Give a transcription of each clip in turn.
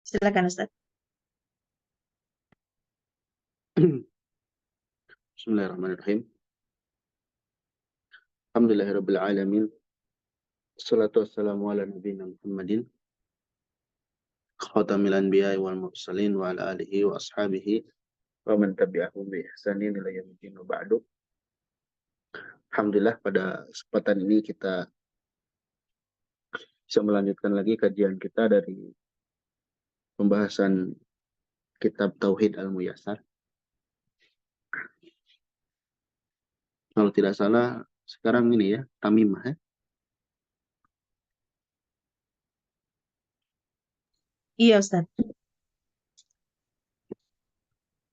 Silakan Ustaz. Bismillahirrahmanirrahim. Alhamdulillahirabbil alamin. Wassalatu wassalamu ala nabiyyina Muhammadin khatamil anbiya'i wal mursalin wa ala alihi wa ashabihi wa man tabi'ahum bi ihsanin ila yaumil wa ba'du. Alhamdulillah, pada kesempatan ini kita bisa melanjutkan lagi kajian kita dari pembahasan kitab Tauhid Al-Muyassar. Kalau tidak salah sekarang ini ya, Tamimah ya. Iya Ustaz.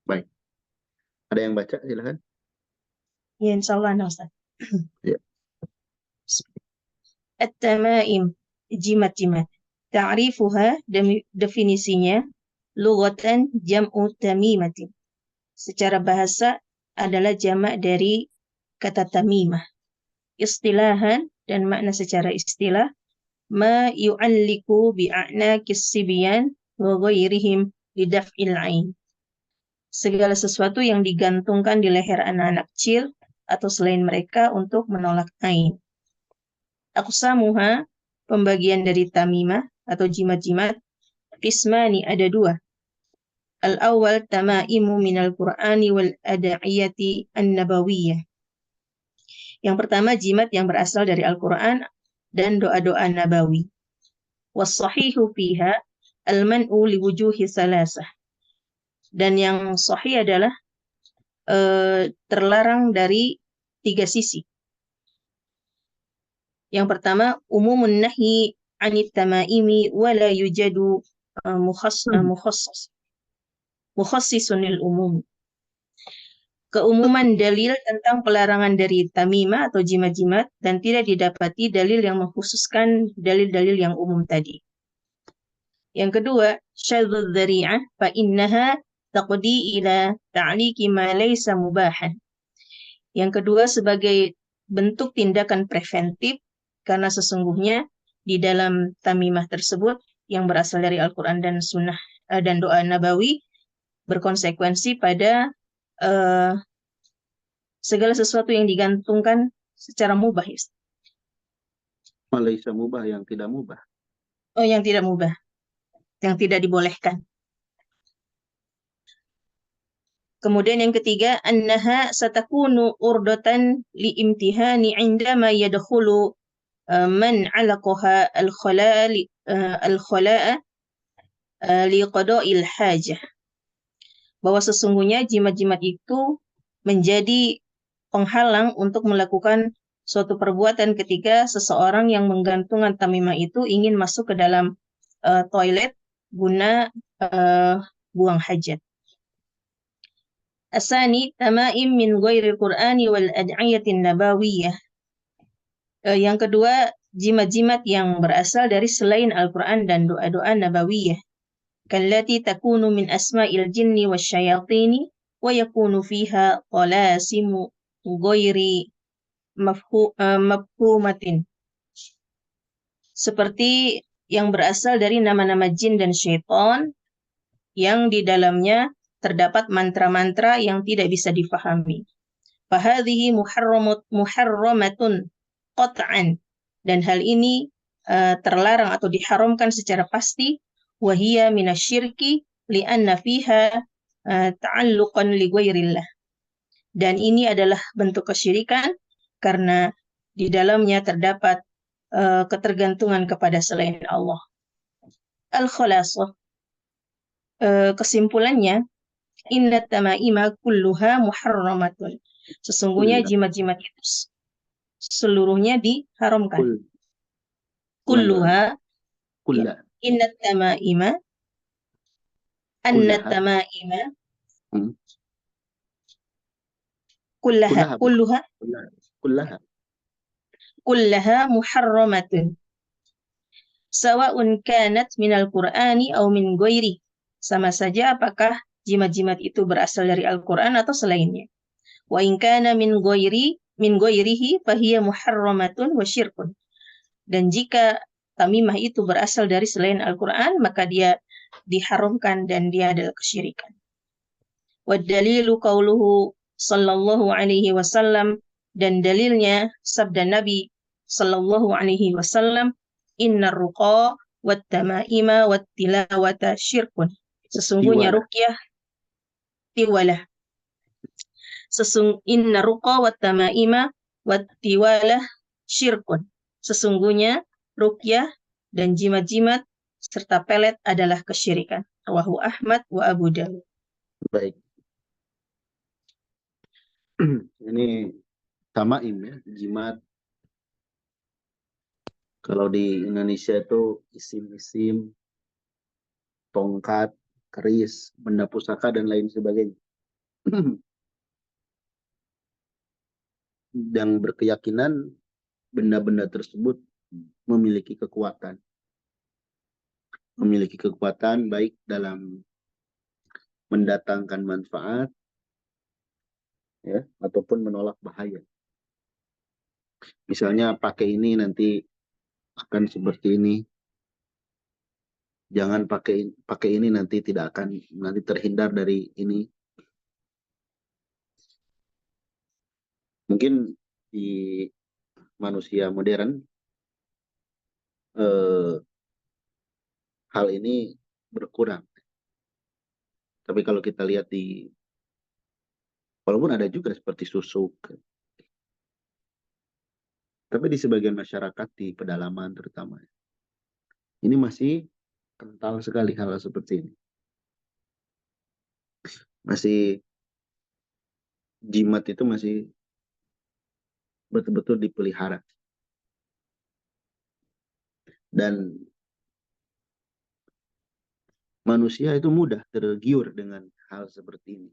Baik. Ada yang baca, silakan. Ya, insyaallah ada Ustaz. Ya. At-tamaim, jimat-jimat. Ta'rifuha, definisinya, lughatan jam'u tamimatin. Secara bahasa adalah jamak dari kata tamimah. Istilahan dan makna secara istilah, ma yu'alliku bi'a'naqis sibyan wa ghairihim lidaf'il 'ain. Segala sesuatu yang digantungkan di leher anak-anak kecil atau selain mereka untuk menolak ain. Aqsamuha, pembagian dari tamimah atau jimat-jimat, qismani, ada dua. Al-awwal tamaimu minal Qur'ani wal ada'iyati an-nabawiyah. Yang pertama jimat yang berasal dari Al-Qur'an dan doa-doa nabawi. Was-sahihu fiha al-man'u liwujuhi salasah. Dan yang sahih adalah terlarang dari tiga sisi. Yang pertama, umumun nahi anit tamaimi wala yujadu mukhassisun lil umum. Keumuman dalil tentang pelarangan dari tamimah atau jimat-jimat dan tidak didapati dalil yang mengkhususkan dalil-dalil yang umum tadi. Yang kedua, syadzuz dzari'ah fa innaha taqdi ila ta'liqi ma laysa mubahan. Yang kedua, sebagai bentuk tindakan preventif karena sesungguhnya di dalam tamimah tersebut yang berasal dari Al-Quran dan Sunnah dan doa nabawi berkonsekuensi pada segala sesuatu yang digantungkan secara mubah. Malaysia mubah, yang tidak mubah. Oh, yang tidak mubah, yang tidak dibolehkan. Kemudian yang ketiga, annaha satakunu urdatan liimtihani indama yadkhulu man 'alaqaha al-khala'a liqada'il hajah. Bahwa sesungguhnya jimat-jimat itu menjadi penghalang untuk melakukan suatu perbuatan ketika seseorang yang menggantungkan tamimah itu ingin masuk ke dalam toilet guna buang hajat. Asani tamaim min ghairil Qur'ani wal ad'iyatin nabawiyah. Yang kedua, jimat-jimat yang berasal dari selain Al-Qur'an dan doa-doa nabawiyah. Kallati takunu min asma'il jinni wasyayatini wa yakunu fiha talasimu ghairi mafhumatin. Seperti yang berasal dari nama-nama jin dan syaitan yang di dalamnya terdapat mantra-mantra yang tidak bisa difahami. Fahadhihi muharramatun qat'an. Dan hal ini terlarang atau diharamkan secara pasti. Wahiyya minasyirki li'anna fiha ta'alluqan li ghairillah. Dan ini adalah bentuk kesyirikan karena di dalamnya terdapat ketergantungan kepada selain Allah. Al-khalasah, kesimpulannya, inna tamaima kulluha muharramatun. Sesungguhnya jimat-jimat itu seluruhnya diharamkan. Kulluha, inna tamaima, anna tamaima, kullaha muharramatun. Sawa'un kanat minal Qur'ani aw min ghairi. Sama saja apakah jimat-jimat itu berasal dari Al-Qur'an atau selainnya. Wa in kana min ghairihi fahiya muharramatun wa syirkun. Dan jika tamimah itu berasal dari selain Al-Qur'an, maka dia diharamkan dan dia adalah kesyirikan. Wadalilu qauluhu sallallahu alaihi wasallam, dan dalilnya sabda Nabi sallallahu alaihi wasallam, innar ruqa wat tamaima wat tilawata syirkun. Sesungguhnya ruqyah tiwalah. Inna ruqa wat tamaima wat tiwalah syirkun. Sesungguhnya ruqyah dan jimat-jimat serta pelet adalah kesyirikan. Rawahu Ahmad wa Abu Dawud. Baik. Ini tamaim ya, jimat. Kalau di Indonesia itu isim-isim, tongkat, keris, benda pusaka dan lain sebagainya. Dan berkeyakinan benda-benda tersebut memiliki kekuatan. Memiliki kekuatan baik dalam mendatangkan manfaat ya, ataupun menolak bahaya. Misalnya pakai ini nanti akan seperti ini. Jangan pakai ini nanti tidak akan, nanti terhindar dari ini. Mungkin di manusia modern hal ini berkurang. Tapi kalau kita lihat walaupun ada juga seperti susuk, tapi di sebagian masyarakat di pedalaman terutama, ini masih kental sekali hal seperti ini. Masih jimat itu masih betul-betul dipelihara. Dan manusia itu mudah tergiur dengan hal seperti ini.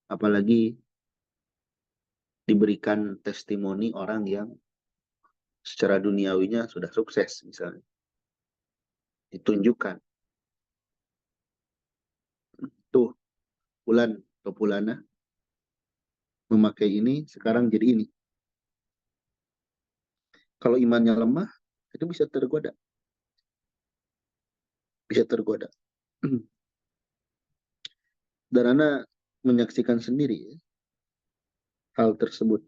Apalagi diberikan testimoni orang yang secara duniawinya sudah sukses misalnya. Ditunjukkan. Tuh, Fulan atau Fulana memakai ini, sekarang jadi ini. Kalau imannya lemah, itu bisa tergoda. Bisa tergoda. Dan Anda menyaksikan sendiri ya, hal tersebut.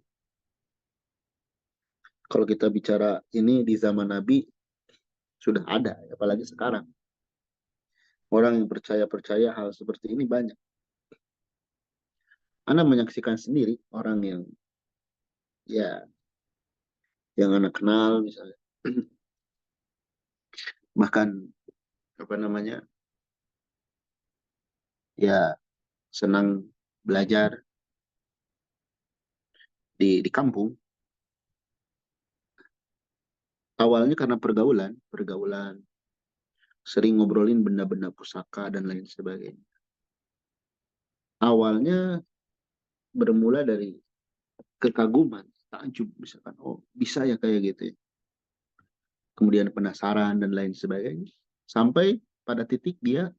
Kalau kita bicara ini di zaman Nabi, sudah ada, apalagi sekarang. Orang yang percaya hal seperti ini banyak. Anda menyaksikan sendiri orang yang Anda kenal misalnya. Bahkan senang belajar di kampung. Awalnya karena pergaulan, sering ngobrolin benda-benda pusaka dan lain sebagainya. Awalnya bermula dari kekaguman, takjub misalkan, oh bisa ya kayak gitu ya. Kemudian penasaran dan lain sebagainya, sampai pada titik dia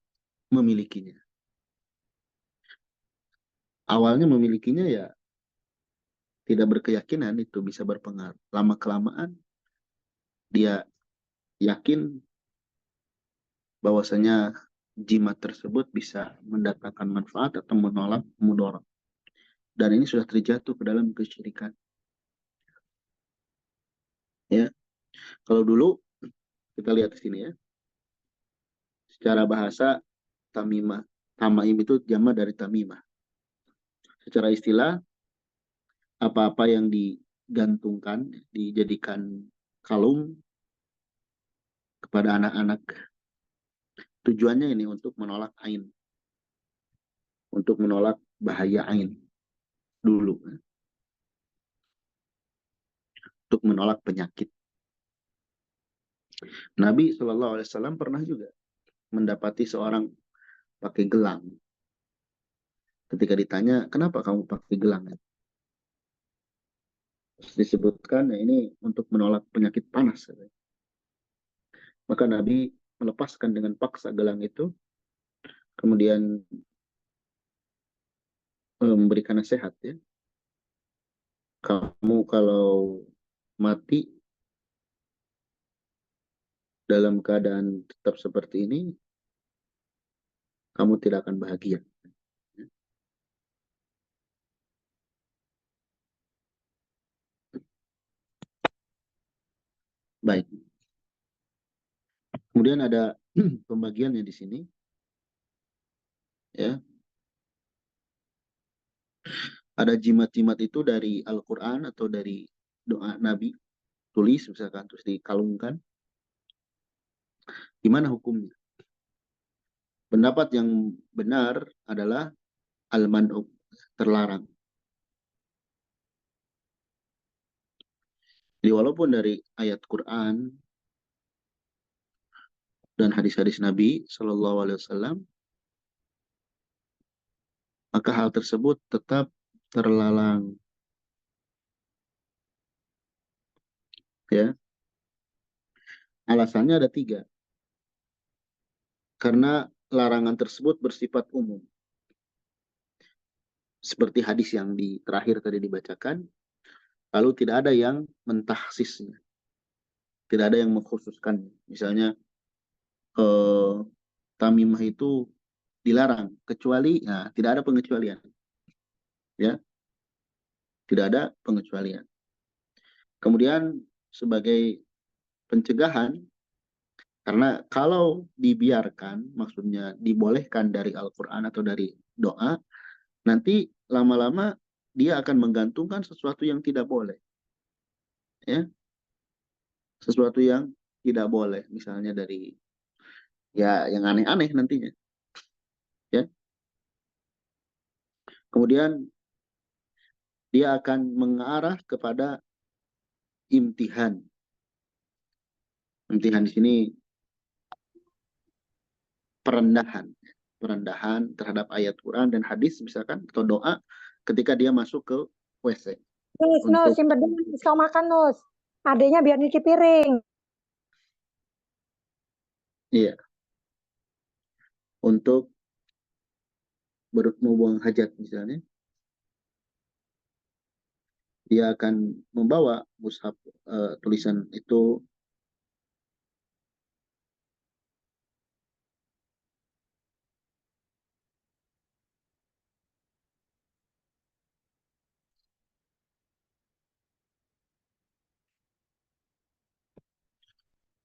memilikinya. Awalnya memilikinya ya tidak berkeyakinan itu bisa berpengaruh. Lama-kelamaan dia yakin bahwasanya jimat tersebut bisa mendatangkan manfaat atau menolak mudarat. Dan ini sudah terjatuh ke dalam kesyirikan. Ya, kalau dulu kita lihat di sini ya, secara bahasa tamimah, tamaim itu jamak dari tamimah. Secara istilah, apa-apa yang digantungkan, dijadikan kalung kepada anak-anak, tujuannya ini untuk menolak ain, untuk menolak bahaya ain dulu, untuk menolak penyakit. Nabi SAW pernah juga mendapati seorang pakai gelang. Ketika ditanya, kenapa kamu pakai gelang? Terus disebutkan, ini untuk menolak penyakit panas. Maka Nabi melepaskan dengan paksa gelang itu, kemudian memberikan nasihat ya. Kamu kalau mati dalam keadaan tetap seperti ini, kamu tidak akan bahagia. Baik. Kemudian ada pembagiannya di sini, ya. Ada jimat-jimat itu dari Al-Quran atau dari doa Nabi, tulis misalkan, terus dikalungkan. Gimana hukumnya? Pendapat yang benar adalah al-man'u, terlarang. Jadi walaupun dari ayat Quran dan hadis-hadis Nabi Shallallahu Alaihi Wasallam, maka hal tersebut tetap terlarang. Ya, alasannya ada 3. Karena larangan tersebut bersifat umum. Seperti hadis yang di terakhir tadi dibacakan, lalu tidak ada yang mentahsisnya, tidak ada yang mengkhususkan. Misalnya tamimah itu dilarang, kecuali, nah, tidak ada pengecualian, ya, tidak ada pengecualian. Kemudian sebagai pencegahan, karena kalau dibiarkan, maksudnya dibolehkan dari Al-Quran atau dari doa, nanti lama-lama dia akan menggantungkan sesuatu yang tidak boleh, ya, sesuatu yang tidak boleh, misalnya dari, ya, yang aneh-aneh nantinya, ya. Kemudian dia akan mengarah kepada imtihan. Imtihan di sini perendahan, perendahan terhadap ayat Quran dan hadis misalkan, atau doa ketika dia masuk ke WC. Nus, Untuk, simpen dulu, Nus, kau makan, Nus. Adanya biar nyuci piring. iya, untuk membuang hajat misalnya, dia akan membawa mushaf, tulisan itu.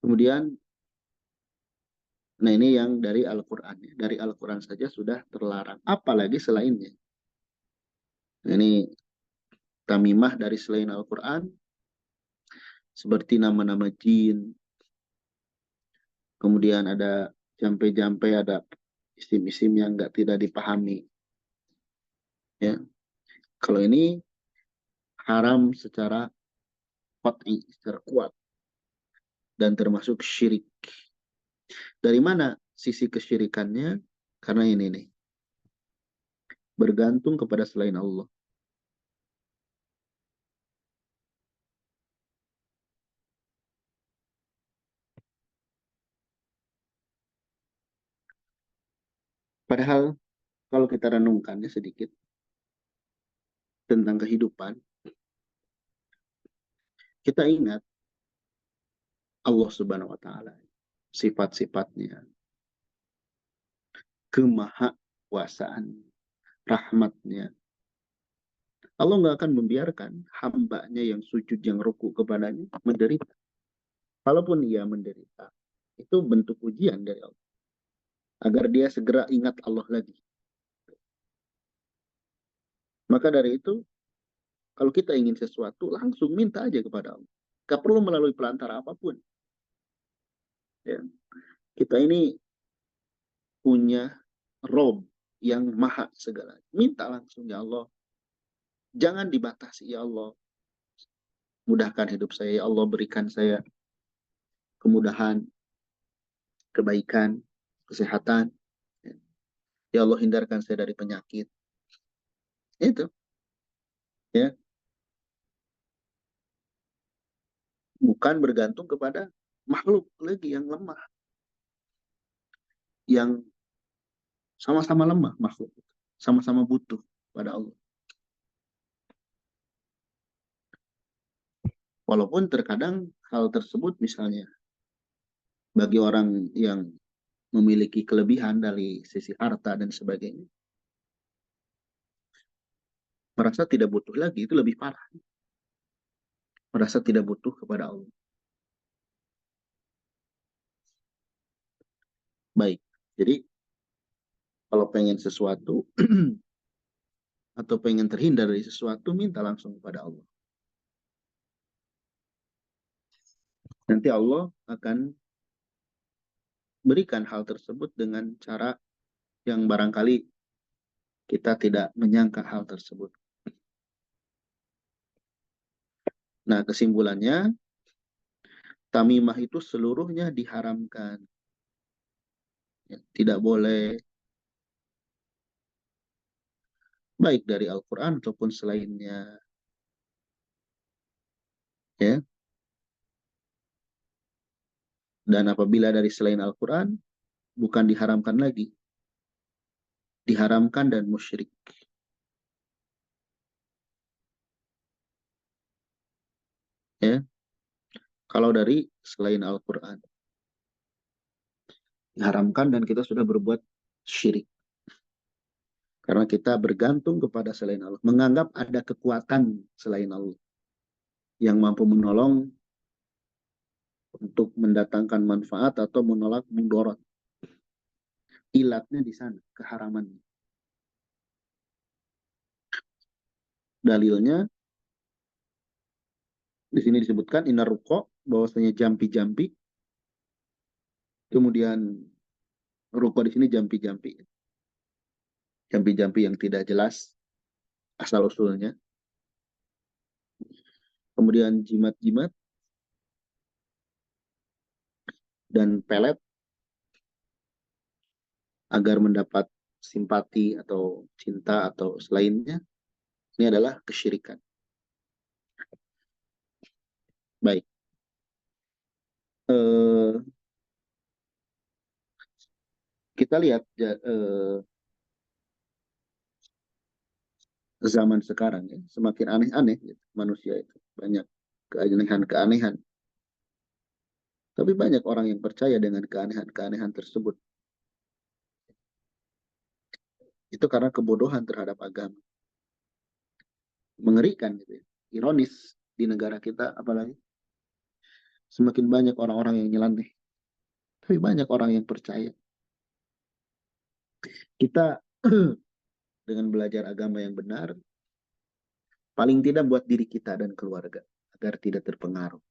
Kemudian, nah ini yang dari Al-Quran, ya. Dari Al-Quran saja sudah terlarang, apalagi selainnya. Ini tamimah dari selain Al-Quran, seperti nama-nama jin, kemudian ada jampe-jampe, ada isim-isim yang tidak dipahami, ya. Kalau ini haram secara qat'i, secara kuat, dan termasuk syirik. Dari mana sisi kesyirikannya? Karena ini nih, bergantung kepada selain Allah. Padahal kalau kita renungkannya sedikit tentang kehidupan, kita ingat Allah Subhanahu wa Ta'ala, sifat-sifatnya, kemahakuasaan, rahmatnya. Allah nggak akan membiarkan hambanya yang sujud, yang ruku kepadanya menderita. Walaupun ia menderita, itu bentuk ujian dari Allah, agar dia segera ingat Allah lagi. Maka dari itu, kalau kita ingin sesuatu, langsung minta aja kepada Allah. Gak perlu melalui perantara apapun. Ya. Kita ini punya Rob yang maha segala. Minta langsung, ya Allah. Jangan dibatasi, ya Allah. Mudahkan hidup saya, ya Allah. Berikan saya kemudahan, kebaikan, kesehatan. Ya Allah, hindarkan saya dari penyakit. Itu. Ya. Bukan bergantung kepada makhluk lagi yang lemah. Yang sama-sama lemah makhluk. Sama-sama butuh pada Allah. Walaupun terkadang hal tersebut misalnya bagi orang yang memiliki kelebihan dari sisi harta dan sebagainya, merasa tidak butuh lagi, itu lebih parah. Merasa tidak butuh kepada Allah. Baik, jadi kalau pengen sesuatu atau pengen terhindar dari sesuatu, minta langsung kepada Allah. Nanti Allah akan berikan hal tersebut dengan cara yang barangkali kita tidak menyangka hal tersebut. Nah, kesimpulannya, tamimah itu seluruhnya diharamkan. Ya, tidak boleh, baik dari Al-Quran ataupun selainnya. Ya. Dan apabila dari selain Al-Quran, bukan diharamkan lagi. Diharamkan dan musyrik. Ya. Kalau dari selain Al-Quran, diharamkan dan kita sudah berbuat syirik. Karena kita bergantung kepada selain Allah. Menganggap ada kekuatan selain Allah yang mampu menolong untuk mendatangkan manfaat atau menolak mudarat. Ilatnya di sana, keharamannya. Dalilnya di sini disebutkan inar ruko, bahwasanya jampi-jampi. Kemudian ruko di sini jampi-jampi. Jampi-jampi yang tidak jelas asal usulnya. Kemudian jimat-jimat dan pelet agar mendapat simpati atau cinta atau selainnya. Ini adalah kesyirikan. Baik. Kita lihat zaman sekarang ya, semakin aneh-aneh gitu, manusia itu. Banyak keanehan-keanehan. Tapi banyak orang yang percaya dengan keanehan-keanehan tersebut. Itu karena kebodohan terhadap agama. Mengerikan gitu ya. Ironis di negara kita apalagi. Semakin banyak orang-orang yang nyeleneh. Tapi banyak orang yang percaya. Kita dengan belajar agama yang benar, paling tidak buat diri kita dan keluarga agar tidak terpengaruh.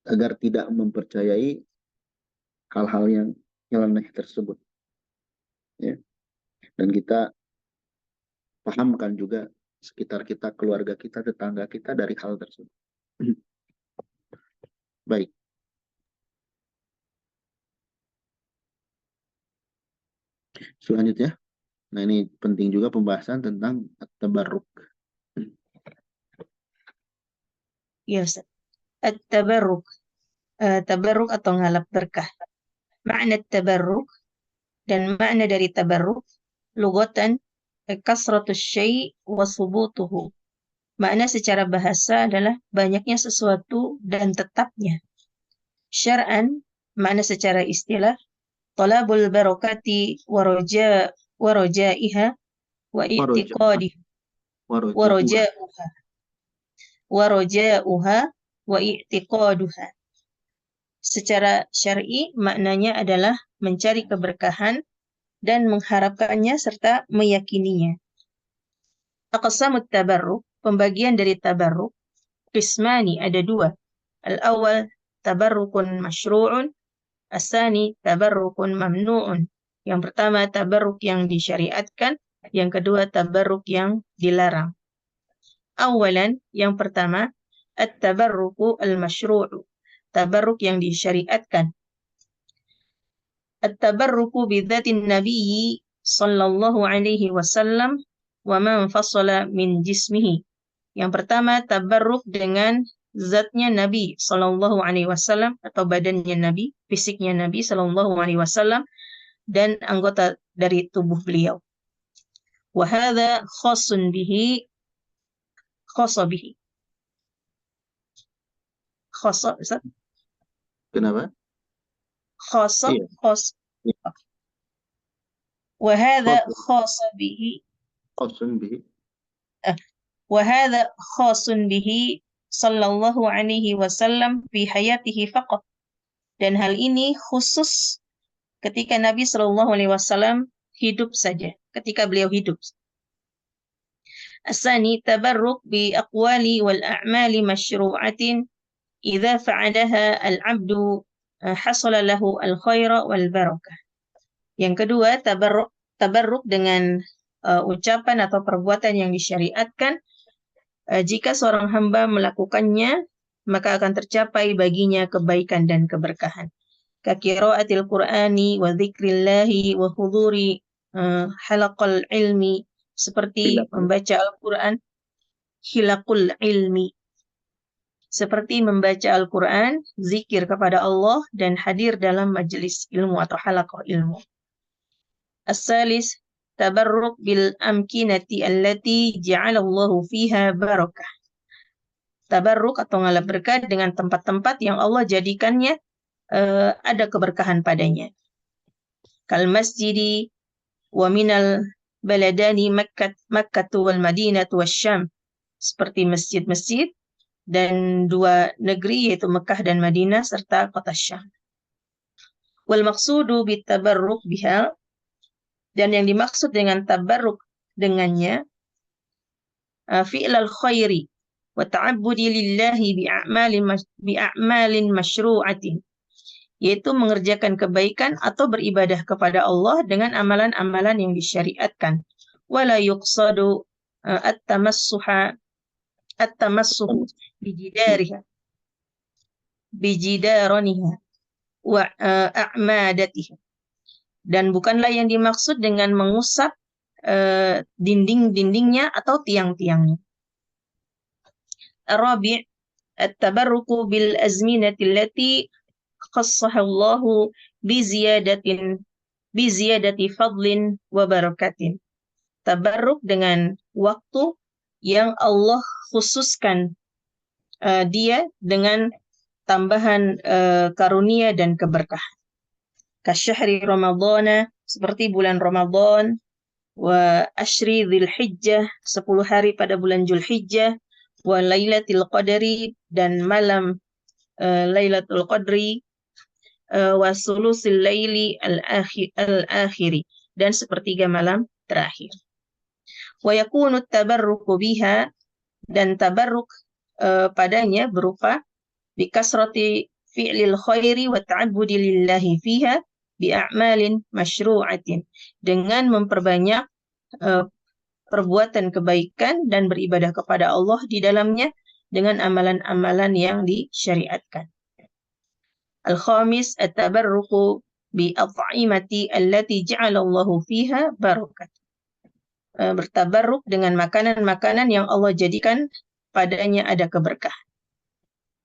Agar tidak mempercayai hal-hal yang nyeleneh tersebut. Ya. Dan kita pahamkan juga sekitar kita, keluarga kita, tetangga kita dari hal tersebut. Baik. Selanjutnya, nah ini penting juga pembahasan tentang at-tabarruk. Ya, Ustaz. At-tabarruk. Tabarruk atau ngalap berkah. Makna tabarruk dan makna dari tabarruk lugatan kasratus syai' wa subutuhu. Makna secara bahasa adalah banyaknya sesuatu dan tetapnya. Syar'an, makna secara istilah talabul barakati wa rajaiha wa i'tiqadi wa rajauha wa i'tiqaduha. Secara syar'i maknanya adalah mencari keberkahan dan mengharapkannya serta meyakininya. Aqsamut tabarruk, pembagian dari tabarruk, qismani, ada dua. Al-awwal tabarrukun masyru'un, as-sani tabarrukun mamnu'un. Yang pertama tabarruk yang disyariatkan, yang kedua tabarruk yang dilarang. Awalan, yang pertama, at-tabarruku al-masyru'u, tabarruk yang disyariatkan. At-tabarruku bidzatin nabiyyi sallallahu alaihi wasallam wa man fasala min jismihi. Yang pertama, tabarruk dengan zatnya Nabi sallallahu alaihi wasallam atau badannya Nabi, fisiknya Nabi sallallahu alaihi wasallam dan anggota dari tubuh beliau. Wa hadza khassun bihi, khassa bihi. Khassa, Ustaz? Kenapa? Khassa, Iya. khas. Iya. Wahada Khosun. khassa bihi. Khosun bihi. Wahada khasun bihi sallallahu alaihi wasallam fi hayatihi faqat. Dan hal ini khusus ketika Nabi Shallallahu Alaihi Wasallam hidup saja, ketika beliau hidup. Asani tabarruk bi aqwali wal a'mali masyru'atin idza fa'alaha al-'abdu hasala lahu al-khaira wal barakah. Yang kedua, tabarruk dengan ucapan atau perbuatan yang disyariatkan. Jika seorang hamba melakukannya, maka akan tercapai baginya kebaikan dan keberkahan. Kakiraatil Qur'ani wa dzikrillahi wa huduri halaqal ilmi, seperti membaca Al-Qur'an, hilaqul ilmi, seperti membaca Al-Qur'an, zikir kepada Allah dan hadir dalam majelis ilmu atau halaqah ilmu. As-salis tabarruk bil amkinati allati ja'alallahu fiha barakah. Tabarruk atau ngalap berkah dengan tempat-tempat yang Allah jadikannya ada keberkahan padanya. Kal masjidi wa minal baladani Makkah wal Madinah wasyam, seperti masjid-masjid dan dua negeri yaitu Mekah dan Madinah serta kota Syam. Wal maqsudu bit tabarruk biha, dan yang dimaksud dengan tabarruk dengannya fi'lal khairi wa ta'abbudi lillahi bi'a'malin masyru'atin, yaitu mengerjakan kebaikan atau beribadah kepada Allah dengan amalan-amalan yang disyariatkan. Wala yuqsadu at-tamassuhu bijidaraniha wa a'madatiha, dan bukanlah yang dimaksud dengan mengusap dinding-dindingnya atau tiang-tiangnya. Ar-rabi' at-tabarruku bil azminati allati khassaha Allahu bi ziyadati fadlin wa barakatin. Tabarruk dengan waktu yang Allah khususkan dia dengan tambahan karunia dan keberkahan. Kasyahri Ramadhana, seperti bulan Ramadan, wa ashri Dzulhijjah, 10 hari pada bulan Dzulhijjah, wa lailatul qadri, dan malam Lailatul Qadri, wa sulusil laili al-akhiri, dan sepertiga malam terakhir. Wa yakunu tabarruku biha, dan tabarruk padanya berupa bikasrati fi'lil khairi wa ta'abbudi lillahi fiha bi'a'malin masyru'atin, dengan memperbanyak perbuatan kebaikan dan beribadah kepada Allah di dalamnya dengan amalan-amalan yang disyariatkan. Al-khamis at-tabarruku bi at'imati allati ja'alallahu fiha barakat. Bertabarruk dengan makanan-makanan yang Allah jadikan padanya ada keberkah.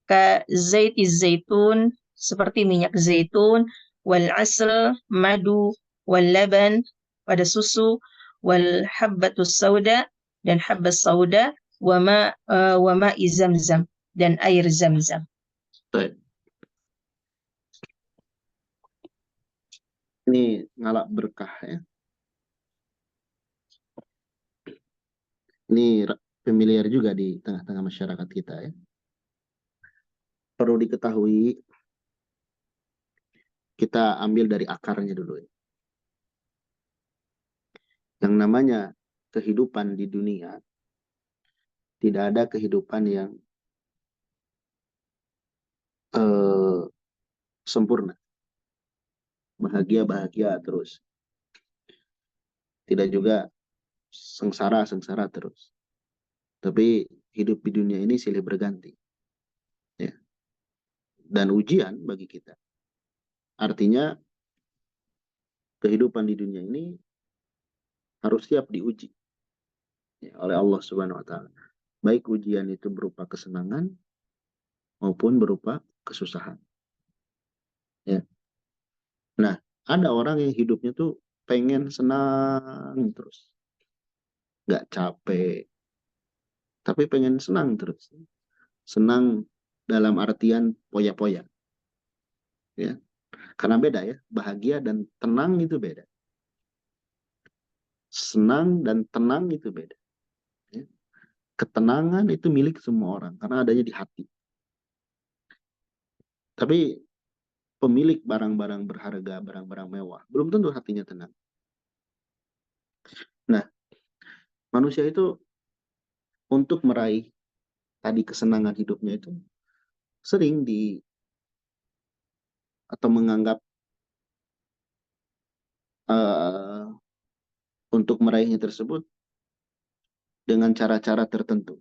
Ka zaitiz zaitun, seperti minyak zaitun, wal asl, madu, wal laban, pada susu, wal habbatus sauda, dan habbas sauda, wa ma'i zamzam, dan air zamzam. Baik. Ini ngalap berkah ya. Ini familiar juga di tengah-tengah masyarakat kita ya. Perlu diketahui, kita ambil dari akarnya dulu ya. Yang namanya kehidupan di dunia, tidak ada kehidupan yang sempurna. Bahagia-bahagia terus. Tidak juga sengsara-sengsara terus. Tapi hidup di dunia ini silih berganti. Ya. Dan ujian bagi kita. Artinya kehidupan di dunia ini harus siap diuji ya, oleh Allah Subhanahu wa taala. Baik ujian itu berupa kesenangan maupun berupa kesusahan. Ya. Nah, ada orang yang hidupnya tuh pengen senang terus. Nggak capek. Tapi pengen senang terus. Senang dalam artian poya-poya. Ya. Karena beda ya, bahagia dan tenang itu beda. Senang dan tenang itu beda. Ya. Ketenangan itu milik semua orang karena adanya di hati. Tapi pemilik barang-barang berharga, barang-barang mewah, belum tentu hatinya tenang. Nah, manusia itu untuk meraih tadi kesenangan hidupnya itu sering atau menganggap uh, untuk meraihnya tersebut dengan cara-cara tertentu.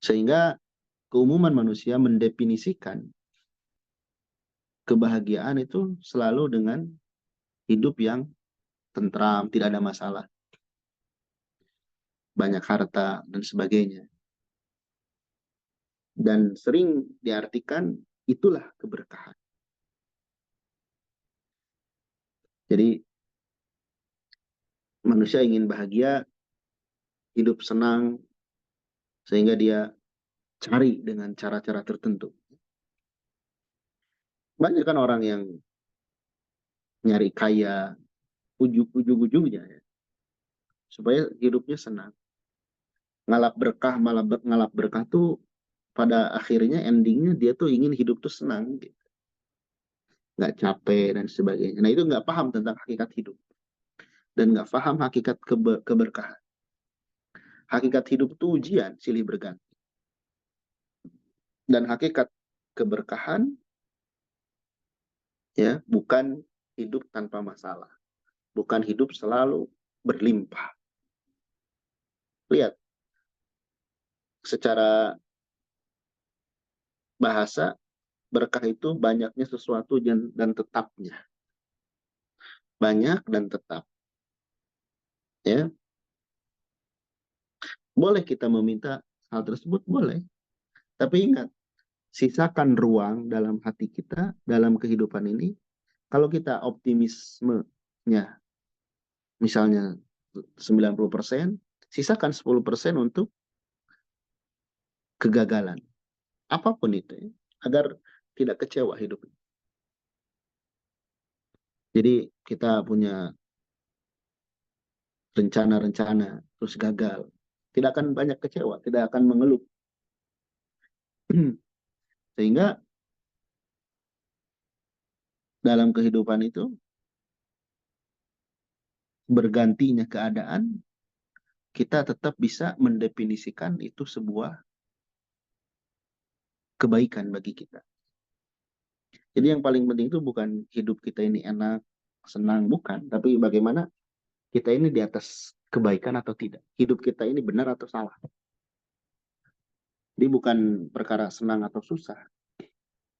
Sehingga keumuman manusia mendefinisikan kebahagiaan itu selalu dengan hidup yang tentram, tidak ada masalah, banyak harta, dan sebagainya. Dan sering diartikan itulah keberkahan. Jadi manusia ingin bahagia, hidup senang, sehingga dia cari dengan cara-cara tertentu. Banyak kan orang yang nyari kaya, ujung-ujungnya ya, supaya hidupnya senang. Ngalap berkah tuh pada akhirnya endingnya dia tuh ingin hidup tuh senang, gitu. Nggak capek dan sebagainya. Nah itu nggak paham tentang hakikat hidup dan nggak paham hakikat keberkahan. Hakikat hidup itu ujian silih berganti. Dan hakikat keberkahan ya bukan hidup tanpa masalah, bukan hidup selalu berlimpah. Lihat, secara bahasa berkah itu banyaknya sesuatu dan tetapnya. Banyak dan tetap. Ya, boleh kita meminta hal tersebut, boleh. Tapi ingat, sisakan ruang dalam hati kita, dalam kehidupan ini. Kalau kita optimismenya, misalnya 90%, sisakan 10% untuk kegagalan. Apapun itu, ya, agar tidak kecewa hidupnya. Jadi kita punya rencana-rencana, terus gagal. Tidak akan banyak kecewa, tidak akan mengeluh. Sehingga dalam kehidupan itu, bergantinya keadaan, kita tetap bisa mendefinisikan itu sebuah kebaikan bagi kita. Jadi yang paling penting itu bukan hidup kita ini enak, senang, bukan. Tapi bagaimana kita ini di atas kebaikan atau tidak. Hidup kita ini benar atau salah. Jadi bukan perkara senang atau susah.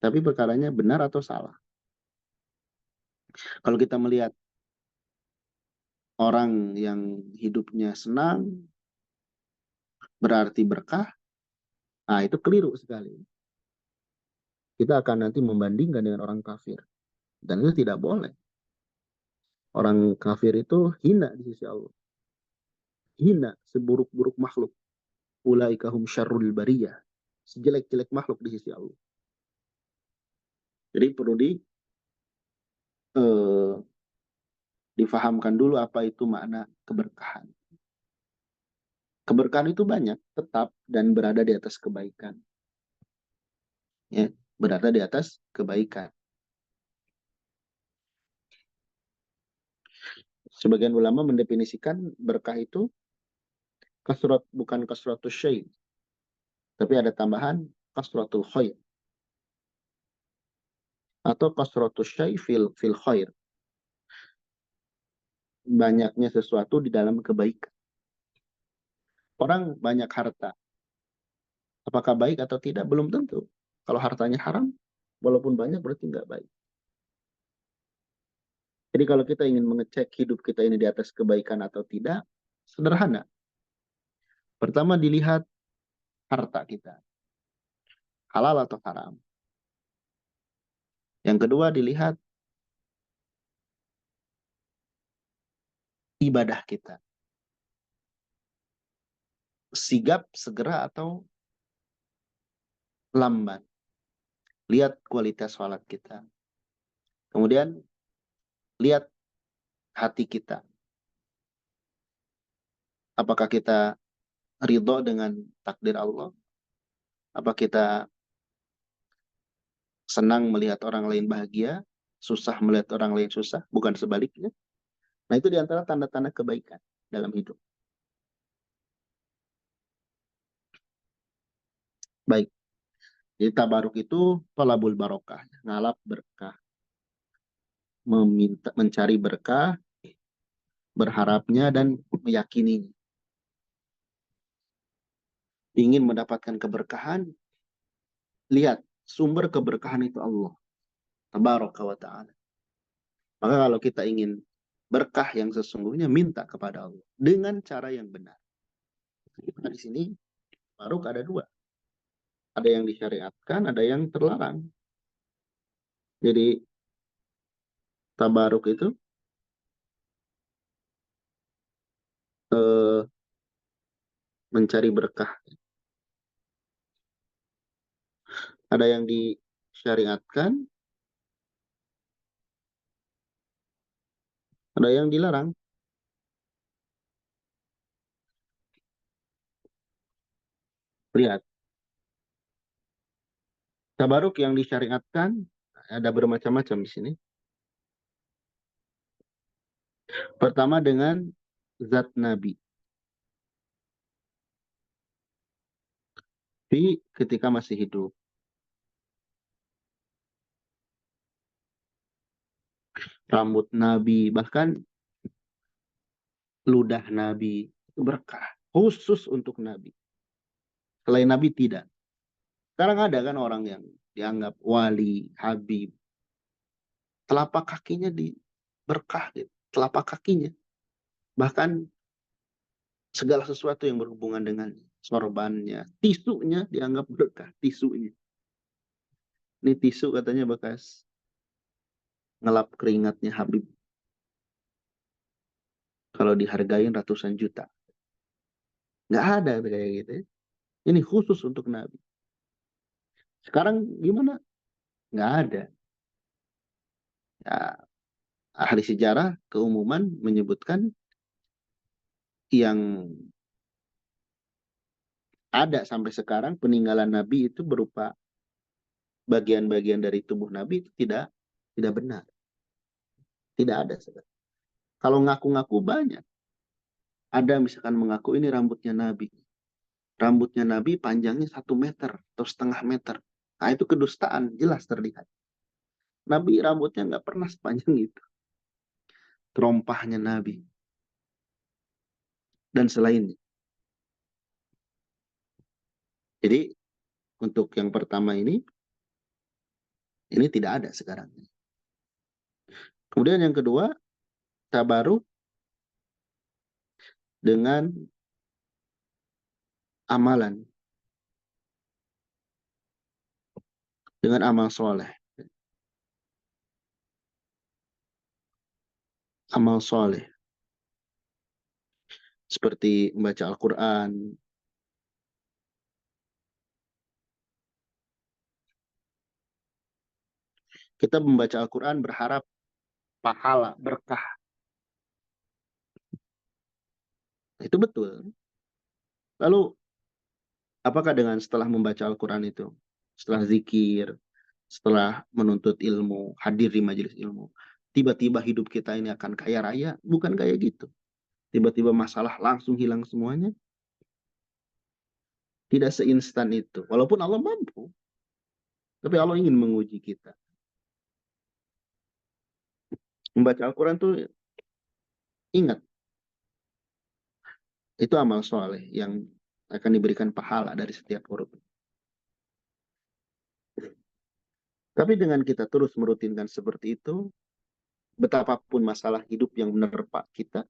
Tapi perkaranya benar atau salah. Kalau kita melihat orang yang hidupnya senang, berarti berkah, nah itu keliru sekali. Kita akan nanti membandingkan dengan orang kafir. Dan itu tidak boleh. Orang kafir itu hina di sisi Allah. Hina, seburuk-buruk makhluk. Ulaika hum syarrul bariyah. Sejelek-jelek makhluk di sisi Allah. Jadi perlu difahamkan dulu apa itu makna keberkahan. Keberkahan itu banyak, tetap, dan berada di atas kebaikan. Ya, berada di atas kebaikan. Sebagian ulama mendefinisikan berkah itu bukan kasratus syai, tapi ada tambahan kasratul khair. Atau kasratus syai fil khair. Banyaknya sesuatu di dalam kebaikan. Orang banyak harta. Apakah baik atau tidak? Belum tentu. Kalau hartanya haram, walaupun banyak berarti nggak baik. Jadi kalau kita ingin mengecek hidup kita ini di atas kebaikan atau tidak, sederhana. Pertama dilihat harta kita. Halal atau haram. Yang kedua dilihat ibadah kita. Sigap, segera, atau lamban. lihat kualitas sholat kita. Kemudian lihat hati kita. Apakah kita ridho dengan takdir Allah? Apa kita senang melihat orang lain bahagia, susah melihat orang lain susah, bukan sebaliknya? Nah, itu diantara tanda-tanda kebaikan dalam hidup. Baik. Jadi tabaruk itu tolabul barokah, ngalap berkah, mencari berkah, berharapnya dan meyakininya. Ingin mendapatkan keberkahan, lihat sumber keberkahan itu Allah, tabaraka wa ta'ala. Maka kalau kita ingin berkah yang sesungguhnya, minta kepada Allah dengan cara yang benar. Nah, di sini tabaruk ada dua. Ada yang disyariatkan, ada yang terlarang. Jadi tabaruk itu mencari berkah. Ada yang disyariatkan, ada yang dilarang. Lihat, tabaruk yang disyariatkan ada bermacam-macam di sini. Pertama dengan zat Nabi. Ketika masih hidup. Rambut Nabi, bahkan ludah Nabi, itu berkah. Khusus untuk Nabi. Selain Nabi tidak. Sekarang ada kan orang yang dianggap wali, habib. Telapak kakinya berkah gitu. Telapak kakinya. Bahkan segala sesuatu yang berhubungan dengan sorbannya, tisunya dianggap berkah, tisunya. Ini tisu katanya bekas ngelap keringatnya Habib. Kalau dihargain ratusan juta. Nggak ada kayak gitu ya. Ini khusus untuk Nabi. Sekarang gimana? Nggak ada. Ya, ahli sejarah keumuman menyebutkan yang ada sampai sekarang peninggalan Nabi itu berupa bagian-bagian dari tubuh Nabi itu tidak benar. Tidak ada sekarang. Kalau ngaku-ngaku banyak. Ada misalkan mengaku ini rambutnya Nabi. Rambutnya Nabi panjangnya 1 meter atau setengah meter. Nah, itu kedustaan, jelas terlihat. Nabi rambutnya nggak pernah sepanjang itu. Terompahnya Nabi. Dan selainnya. Jadi, untuk yang pertama ini tidak ada sekarang. Kemudian yang kedua, tabaruk dengan amalan. Dengan amal soleh. Amal soleh. Seperti membaca Al-Quran. Kita membaca Al-Quran berharap pahala, berkah. Itu betul. Lalu, apakah dengan setelah membaca Al-Quran itu, setelah zikir, setelah menuntut ilmu, hadir di majelis ilmu, tiba-tiba hidup kita ini akan kaya raya? Bukan kayak gitu. Tiba-tiba masalah langsung hilang semuanya. Tidak seinstan itu. Walaupun Allah mampu. Tapi Allah ingin menguji kita. Membaca Al-Quran tuh ingat. Itu amal soleh yang akan diberikan pahala dari setiap huruf. Tapi dengan kita terus merutinkan seperti itu, betapapun masalah hidup yang menerpa kita,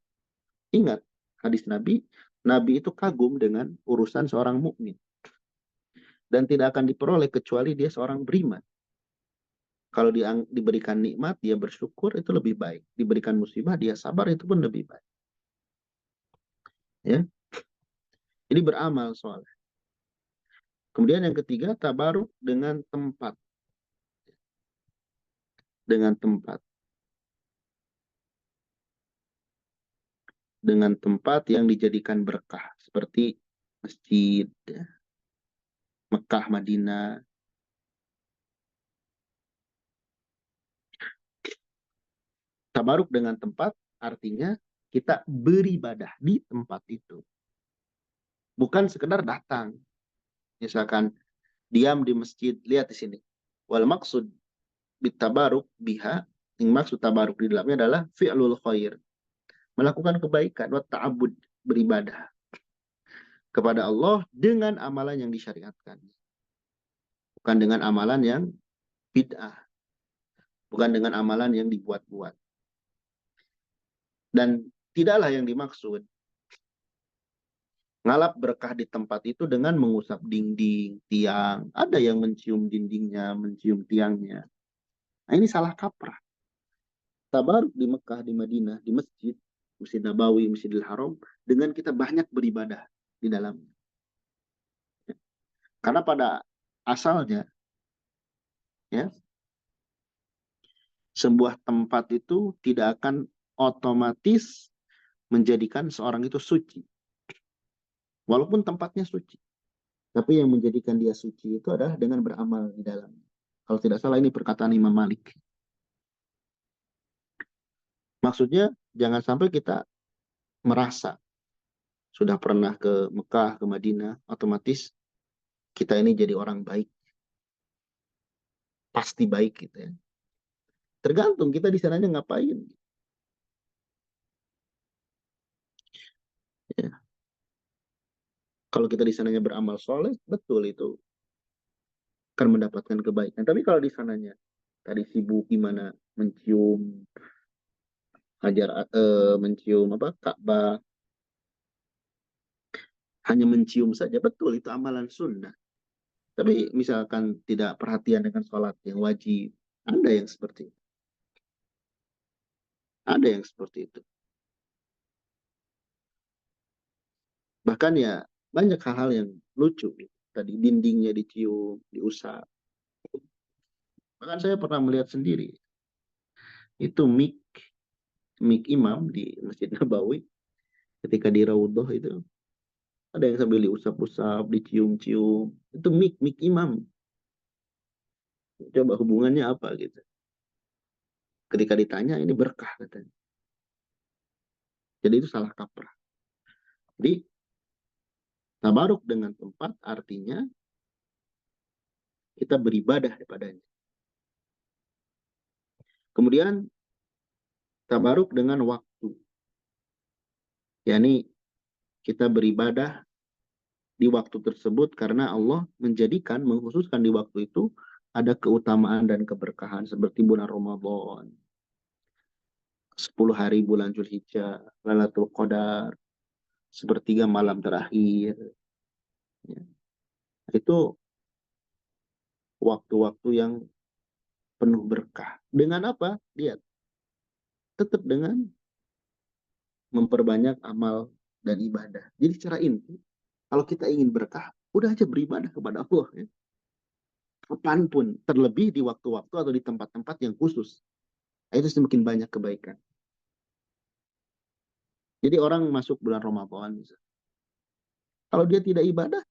ingat hadis Nabi, Nabi itu kagum dengan urusan seorang mukmin dan tidak akan diperoleh kecuali dia seorang beriman. Kalau diberikan nikmat, dia bersyukur, itu lebih baik. Diberikan musibah, dia sabar, itu pun lebih baik. Ya. Jadi beramal soalnya. Kemudian yang ketiga, tabaruk dengan tempat. dengan tempat. Dengan tempat yang dijadikan berkah. Seperti masjid, ya, Mekah, Madinah. Tabaruk dengan tempat artinya kita beribadah di tempat itu. Bukan sekedar datang. Misalkan diam di masjid, lihat di sini. Wal maksud bitabaruk biha, yang maksud tabaruk di dalamnya adalah fi'lul khair. Melakukan kebaikan, wa ta'abud, beribadah kepada Allah dengan amalan yang disyariatkan. Bukan dengan amalan yang bid'ah. Bukan dengan amalan yang dibuat-buat. Dan tidaklah yang dimaksud ngalap berkah di tempat itu dengan mengusap dinding, tiang. Ada yang mencium dindingnya, mencium tiangnya. Nah, ini salah kaprah. Tabaruk di Mekah, di Madinah, di masjid, Masjid Nabawi, Masjidil Haram, dengan kita banyak beribadah di dalamnya. Karena pada asalnya, ya, sebuah tempat itu tidak akan otomatis menjadikan seorang itu suci. Walaupun tempatnya suci. Tapi yang menjadikan dia suci itu adalah dengan beramal di dalamnya. Kalau tidak salah ini perkataan Imam Malik. Maksudnya jangan sampai kita merasa sudah pernah ke Mekah, ke Madinah, otomatis kita ini jadi orang baik. Pasti baik gitu ya. Tergantung kita di sananya ngapain. Ya. Kalau kita di sananya beramal soleh, betul itu akan mendapatkan kebaikan. Tapi kalau di sananya tadi sibuk gimana mencium mencium apa Ka'bah, hanya mencium saja, betul itu amalan sunnah. Tapi misalkan tidak perhatian dengan sholat yang wajib, ada yang seperti itu. Ada yang seperti itu. Bahkan ya banyak hal-hal yang lucu. Tadi dindingnya dicium, diusap. Bahkan saya pernah melihat sendiri. Itu mik imam di Masjid Nabawi. Ketika di Raudhah itu. Ada yang sambil diusap-usap, dicium-cium. Itu mik imam. Coba hubungannya apa gitu. Ketika ditanya ini berkah katanya. Jadi itu salah kaprah. Jadi tabaruk dengan tempat artinya kita beribadah kepadanya. Kemudian tabaruk dengan waktu. yakni kita beribadah di waktu tersebut karena Allah menjadikan, mengkhususkan di waktu itu ada keutamaan dan keberkahan seperti bulan Ramadan, 10 hari bulan Zulhijjah, Lailatul Qadar, sepertiga malam terakhir. Ya. Itu waktu-waktu yang penuh berkah. Dengan apa? Lihat. Tetap dengan memperbanyak amal dan ibadah. Jadi secara inti, kalau kita ingin berkah, udah aja beribadah kepada Allah. Ya. Kapanpun, terlebih di waktu-waktu atau di tempat-tempat yang khusus. Itu semakin banyak kebaikan. Jadi orang masuk bulan Ramadan. Kalau dia tidak ibadah,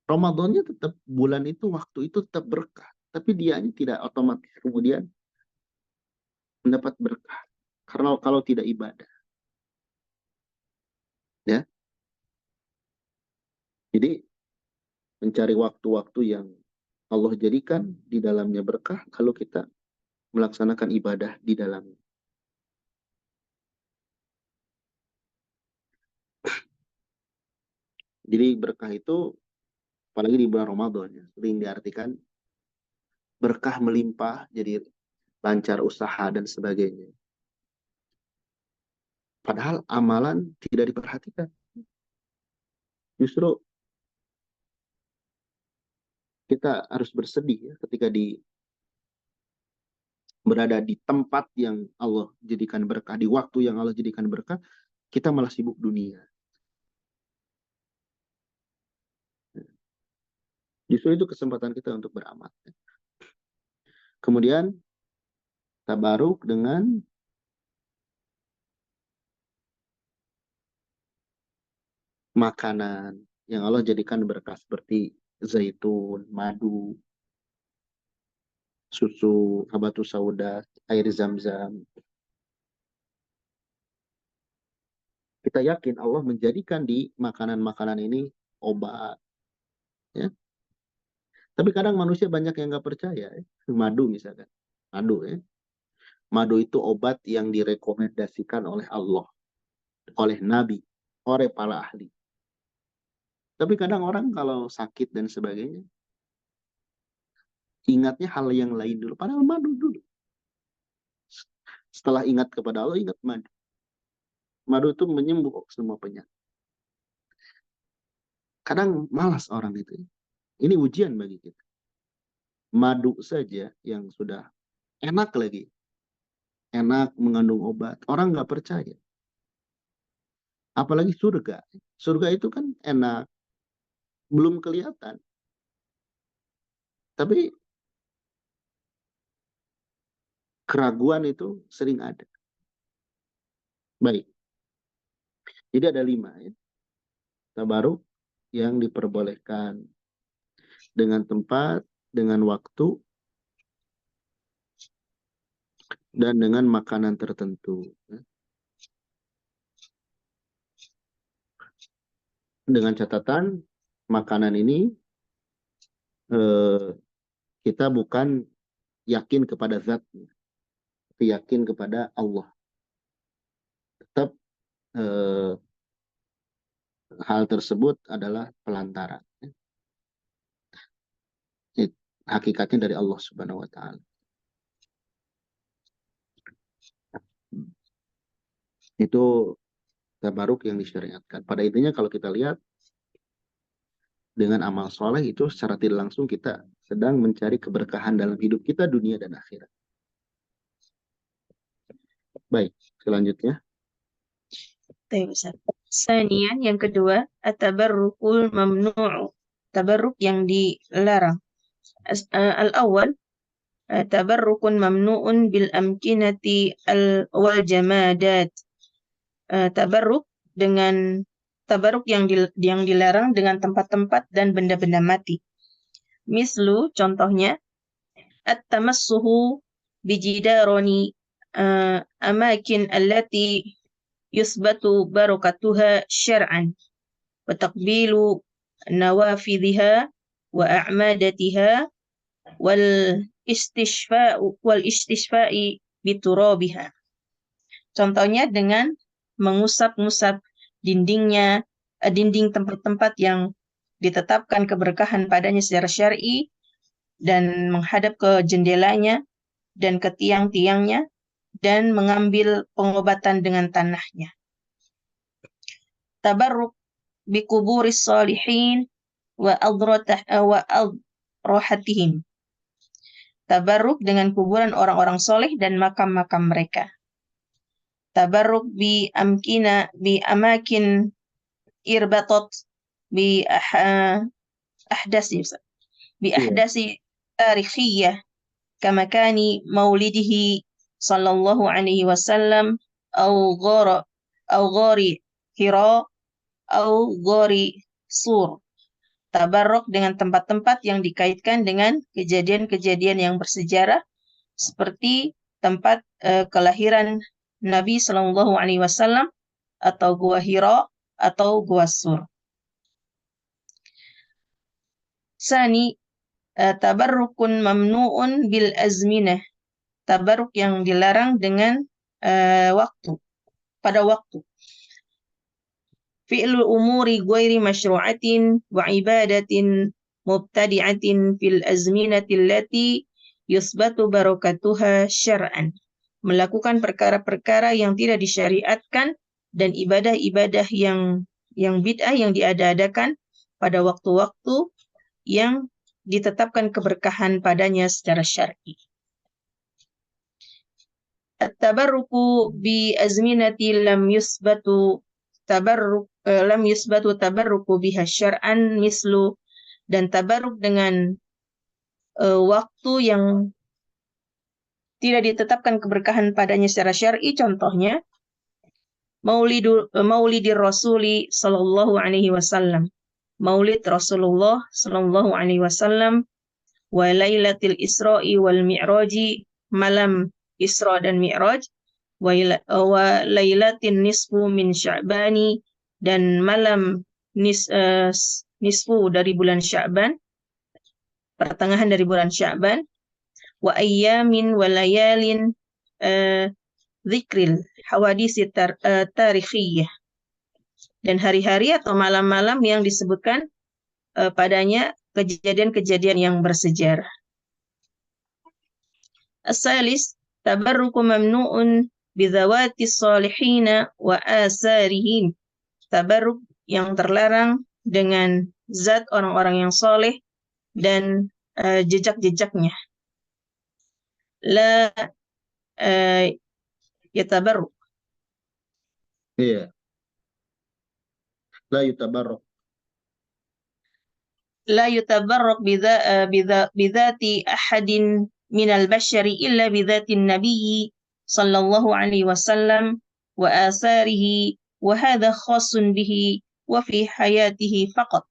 Ramadannya tetap, bulan itu, waktu itu tetap berkah. Tapi dia tidak otomatis kemudian mendapat berkah. Karena kalau tidak ibadah. Ya. Jadi mencari waktu-waktu yang Allah jadikan di dalamnya berkah, kalau kita melaksanakan ibadah di dalamnya. Jadi berkah itu, apalagi di bulan Ramadan, ya, sering diartikan berkah melimpah, jadi lancar usaha dan sebagainya. Padahal amalan tidak diperhatikan. Justru kita harus bersedih ya, ketika berada di tempat yang Allah jadikan berkah, di waktu yang Allah jadikan berkah, kita malah sibuk dunia. Justru itu kesempatan kita untuk beramal. Kemudian tabaruk dengan makanan yang Allah jadikan berkah seperti zaitun, madu, susu, habatus sauda, air zam-zam. Kita yakin Allah menjadikan di makanan-makanan ini obat. Ya. Tapi kadang manusia banyak yang nggak percaya. Ya. Madu misalkan. Madu ya. Madu itu obat yang direkomendasikan oleh Allah, oleh Nabi, oleh para ahli. Tapi kadang orang kalau sakit dan sebagainya, ingatnya hal yang lain dulu. Padahal madu dulu. Setelah ingat kepada Allah, ingat madu. Madu itu menyembuh semua penyakit. Kadang malas orang itu. Ini ujian bagi kita. Madu saja yang sudah enak lagi. Enak mengandung obat. Orang nggak percaya. Apalagi surga. Surga itu kan enak. Belum kelihatan. Tapi keraguan itu sering ada. Baik. Jadi ada 5 ya. Tabaruk yang diperbolehkan dengan tempat, dengan waktu, dan dengan makanan tertentu. Dengan catatan, makanan ini kita bukan yakin kepada zatnya, tapi yakin kepada Allah. Tetap hal tersebut adalah pelantara. Hakikatnya dari Allah Subhanahu wa Ta'ala. Itu tabaruk yang disyariatkan. Pada intinya kalau kita lihat dengan amal soleh itu secara tidak langsung kita sedang mencari keberkahan dalam hidup kita dunia dan akhirat. Baik, selanjutnya. Baik, Ustaz. Sanian, yang kedua, at-tabarrukul mamnu'u. Tabarruk yang dilarang. Al-awwal, tabarrukun mamnu'un bil amkinati wal jamadat. Tabarruk yang dilarang dengan tempat-tempat dan benda-benda mati. Mislu, contohnya, at-tamassuhu bijidaroni amakin allati yusbatu barakatuha syar'an wa taqbilu nawafidhiha wa a'madatiha wal istishfa'i biturabiha. Contohnya dengan mengusap-ngusap dinding tempat-tempat yang ditetapkan keberkahan padanya secara syar'i dan menghadap ke jendelanya dan ke tiang-tiangnya dan mengambil pengobatan dengan tanahnya. Tabarruk bikuburis salihin wa adrahatihim. Tabarruk dengan kuburan orang-orang soleh dan makam-makam mereka. Tabarruk bi amakin irbatot bi ahdasi tarikhiyah kamakani maulidihi sallallahu alaihi wasallam au ghari Hira au ghari Sur. Tabarruk dengan tempat-tempat yang dikaitkan dengan kejadian-kejadian yang bersejarah seperti tempat kelahiran Nabi sallallahu alaihi wasallam atau gua Hira atau gua Sur. Sani, tabarrukun mamnu'un bil azminah. Tabarruk yang dilarang dengan pada waktu. Fi'lul umuri ghairi masyru'atin wa ibadatin mubtadi'atin fil azminati allati yusbatu barakatuha syar'an. Melakukan perkara-perkara yang tidak disyariatkan dan ibadah-ibadah yang bid'ah yang diada-adakan pada waktu-waktu yang ditetapkan keberkahan padanya secara syar'i. At-tabarruku bi azminati lam yusbatu tabarruku biha syar'an mislu, dan tabarruk dengan waktu yang tidak ditetapkan keberkahan padanya secara syar'i, contohnya Maulidir Rasuli sallallahu alaihi wasallam, Maulid Rasulullah sallallahu alaihi wasallam, wa Lailatul Isra'i wal Mi'raji, malam Isra dan Mi'raj, wa Lailatin nisfu min Sya'bani, dan malam nisfu dari bulan Sya'ban, pertengahan dari bulan Sya'ban, wa ayyamin wa layalin dzikril hawadisi tarikhiyah, dan hari-hari atau malam-malam yang disebutkan padanya kejadian-kejadian yang bersejarah. As-salis, tabarruku mamnu'un bidzawati salihina wa asarihim. Tabarruk yang terlarang dengan zat orang-orang yang soleh dan jejak-jejaknya. La yatabarruk. Iya. La yutabarruk. La yutabarruk bidzati ahadin minal bashari illa bidzatin nabiyyi sallallahu alaihi wasallam wa asarihi wa hadha khasun bihi wa fi hayatihi faqat.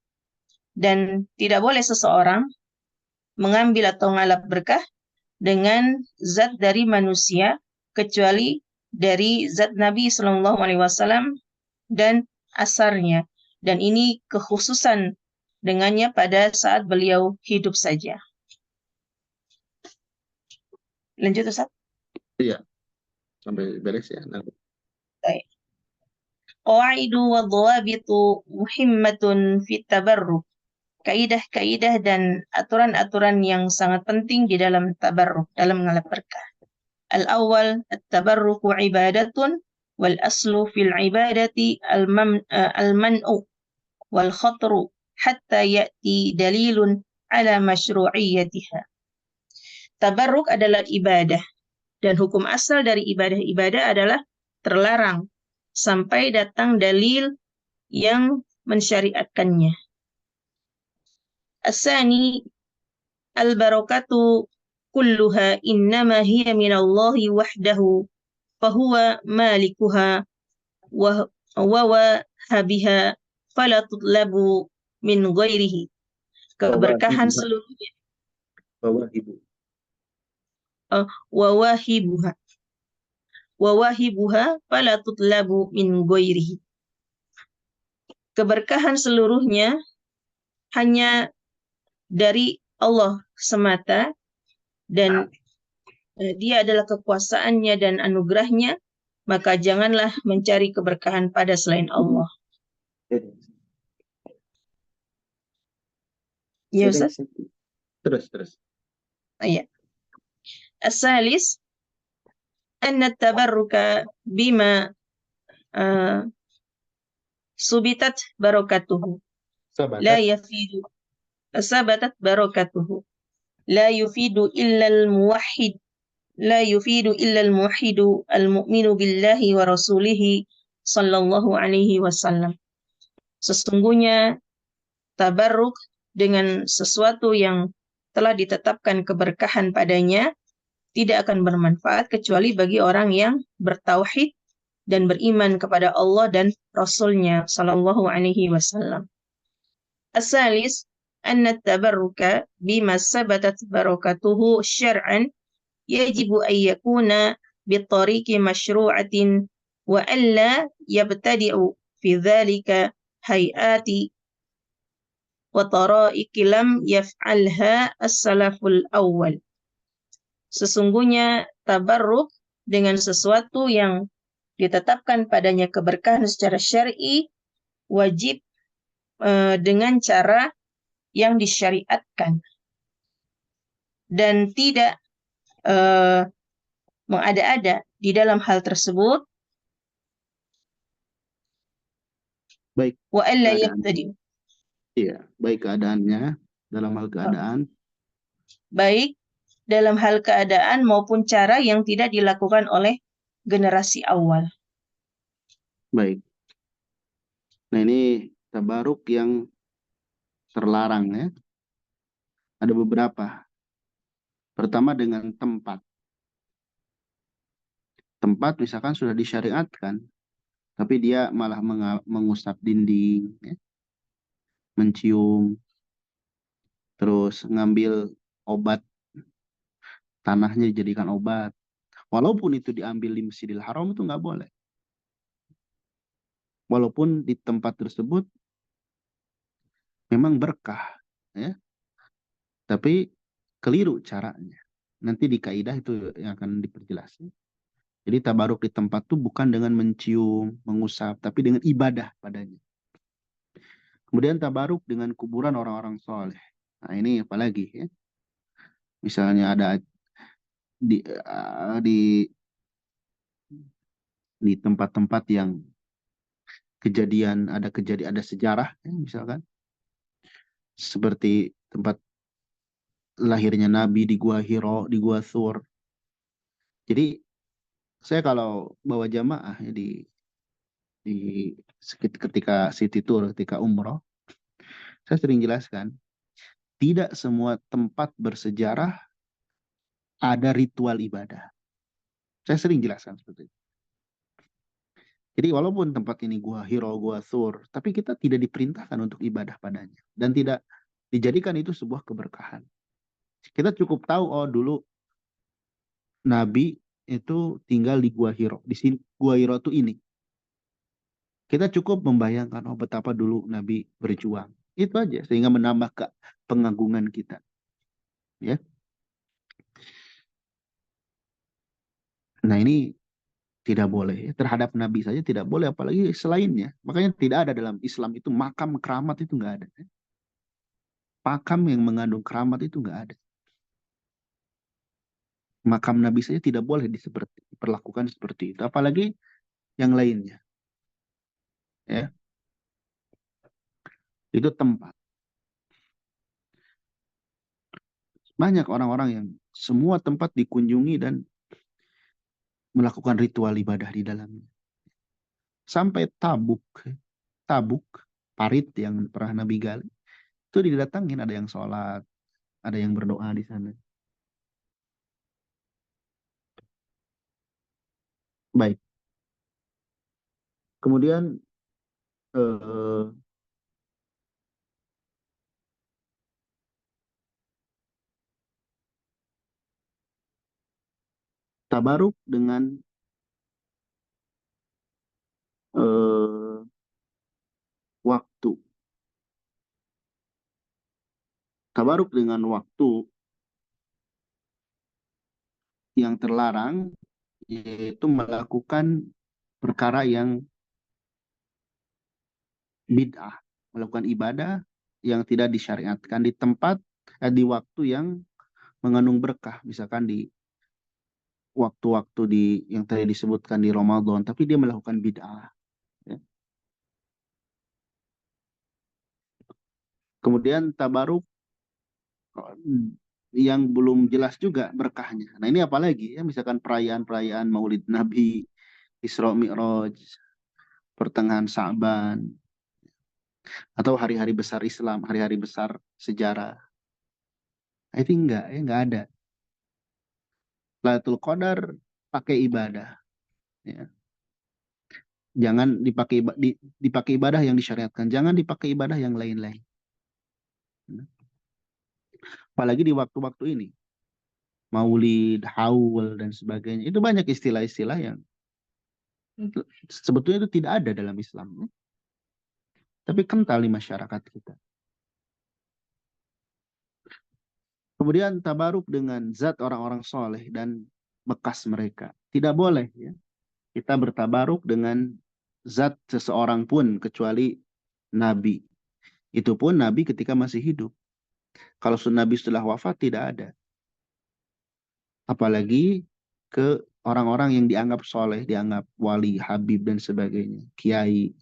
Dan tidak boleh seseorang mengambil atau mengalap berkah dengan zat dari manusia kecuali dari zat Nabi sallallahu alaihi wasallam dan asarnya, dan ini kekhususan dengannya pada saat beliau hidup saja. Lanjut Ustaz. Iya. Sampai beres ya. Nanti. Baik. Qawaidu wa dhawabitu muhimmatun fit tabarruk. Kaidah-kaidah dan aturan-aturan yang sangat penting di dalam tabarruk, dalam mengalap berkah. Al-awwal, at-tabarruku ibadatun wal aslu fil ibadati al-man'u wal khatru hatta ya'ti dalilun ala masyru'iyyatiha. Tabarruk adalah ibadah, dan hukum asal dari ibadah-ibadah adalah terlarang sampai datang dalil yang mensyariatkannya. As-sani, al-barakatu kulluha innama hiya minallahi wahdahu fahuwa malikuha wa wahabiha fala tutlabu min ghairihi. Keberkahan seluruhnya wawahibuha fala tutlabu min ghairihi. Keberkahan seluruhnya hanya dari Allah semata, dan dia adalah kekuasaannya dan anugerahnya, maka janganlah mencari keberkahan pada selain Allah. Ya Ustaz? Terus. Iya. As-salis, anna tabarruka bima subitat barakatuhu la yafidu sabatat barakatuhu la yufidu illa al-muwahhid la yufidu illa al-muwahhidu al-mu'minu billahi wa rasulihi sallallahu alaihi wasallam. Sesungguhnya tabarruk dengan sesuatu yang telah ditetapkan keberkahan padanya tidak akan bermanfaat kecuali bagi orang yang bertauhid dan beriman kepada Allah dan Rasulnya sallallahu alaihi wasallam. As-salis, anna tabarruka bima sabatat barakatuhu syar'an yajibu an yakuna bitariqi masyru'atin wa alla yabtadi'u fi dzalika hayati wa tara'iqi lam yaf'alha as-salaful awwal. Sesungguhnya tabarruk dengan sesuatu yang ditetapkan padanya keberkahan secara syar'i wajib dengan cara yang disyariatkan dan tidak mengada-ada di dalam hal tersebut. Baik. Wa alla yabtadi. Iya, baik keadaannya dalam hal keadaan. Baik dalam hal keadaan maupun cara yang tidak dilakukan oleh generasi awal. Baik. Nah, ini tabaruk yang terlarang ya. Ada beberapa. Pertama dengan tempat. tempat misalkan sudah disyariatkan, tapi dia malah mengusap dinding, ya, mencium, terus ngambil obat, tanahnya dijadikan obat. Walaupun itu diambil di Masjidil Haram itu nggak boleh. Walaupun di tempat tersebut memang berkah, ya, tapi keliru caranya. Nanti di kaidah itu yang akan diperjelas. Jadi tabaruk di tempat itu bukan dengan mencium, mengusap, tapi dengan ibadah padanya. Kemudian tabaruk dengan kuburan orang-orang soleh. Nah ini apalagi ya. Misalnya ada di tempat-tempat yang ada sejarah, ya, misalkan seperti tempat lahirnya Nabi di Gua Hiro, di Gua Thur. Jadi saya kalau bawa jamaah ya, di ketika city tour, ketika umroh, saya sering jelaskan, tidak semua tempat bersejarah ada ritual ibadah. Saya sering jelaskan seperti itu. Jadi walaupun tempat ini Gua Hiro, Gua Thur, tapi kita tidak diperintahkan untuk ibadah padanya. Dan tidak dijadikan itu sebuah keberkahan. Kita cukup tahu, oh dulu Nabi itu tinggal di Gua Hiro. Di sini Gua Hiro itu ini. Kita cukup membayangkan, oh betapa dulu Nabi berjuang. Itu aja, sehingga menambah pengagungan kita. Ya. Nah ini tidak boleh. Terhadap Nabi saja tidak boleh, apalagi selainnya. Makanya tidak ada dalam Islam itu makam keramat itu nggak ada. Makam yang mengandung keramat itu nggak ada. Makam Nabi saja tidak boleh diperlakukan seperti itu. Apalagi yang lainnya. Ya. Itu tempat. Banyak orang-orang yang semua tempat dikunjungi dan melakukan ritual ibadah di dalamnya. Sampai Tabuk, parit yang pernah Nabi gali, itu didatangin, ada yang sholat, ada yang berdoa di sana. Baik. Kemudian tabaruk dengan waktu. Tabaruk dengan waktu yang terlarang, yaitu melakukan perkara yang bid'ah, melakukan ibadah yang tidak disyariatkan di tempat, di waktu yang mengandung berkah, misalkan di waktu-waktu yang tadi disebutkan di Ramadan, tapi dia melakukan bid'ah. Ya. Kemudian tabaruk yang belum jelas juga berkahnya. Nah ini apalagi ya, misalkan perayaan-perayaan Maulid Nabi, Isra Mi'raj, pertengahan Sa'ban, atau hari-hari besar Islam, hari-hari besar sejarah. I think enggak ada. Lailatul Qadar pakai ibadah. Ya. Jangan dipakai ibadah yang disyariatkan, jangan dipakai ibadah yang lain-lain. Apalagi di waktu-waktu ini, Maulid, Haul dan sebagainya, itu banyak istilah-istilah yang sebetulnya itu tidak ada dalam Islam, tapi kental di masyarakat kita. Kemudian tabaruk dengan zat orang-orang soleh dan bekas mereka. Tidak boleh ya, kita bertabaruk dengan zat seseorang pun kecuali Nabi. Itu pun Nabi ketika masih hidup. Kalau Nabi setelah wafat tidak ada. Apalagi ke orang-orang yang dianggap soleh, dianggap wali, habib dan sebagainya. Kiai.